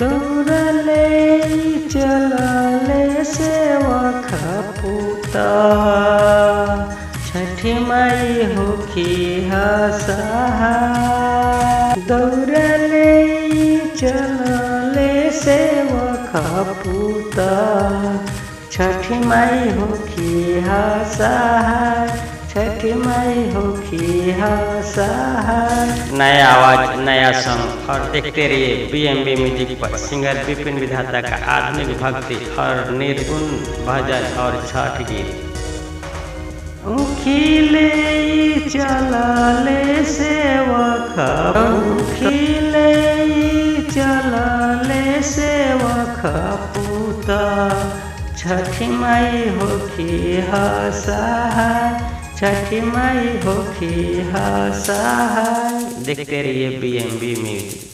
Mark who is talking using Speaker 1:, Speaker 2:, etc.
Speaker 1: दौड़ले चलले सेवक पूता छठी माई होखी सहाय। दौड़ले चलले सेवक पूता छठी माई होखी सहाय। छठी माई होखी सहाय। नया आवाज नया सॉन्ग और देखते रहिए BMB म्यूजिक पर सिंगर विपिन विधाता का आधुनिक भक्ति और निर्गुण भजन और छठ गीत। खिले चलले सेवक खिले चलले सेवक पूता छठी माई होखी सहाय। छठी माई होखी सहाय। देखते रहिए BMB म्यूजिक।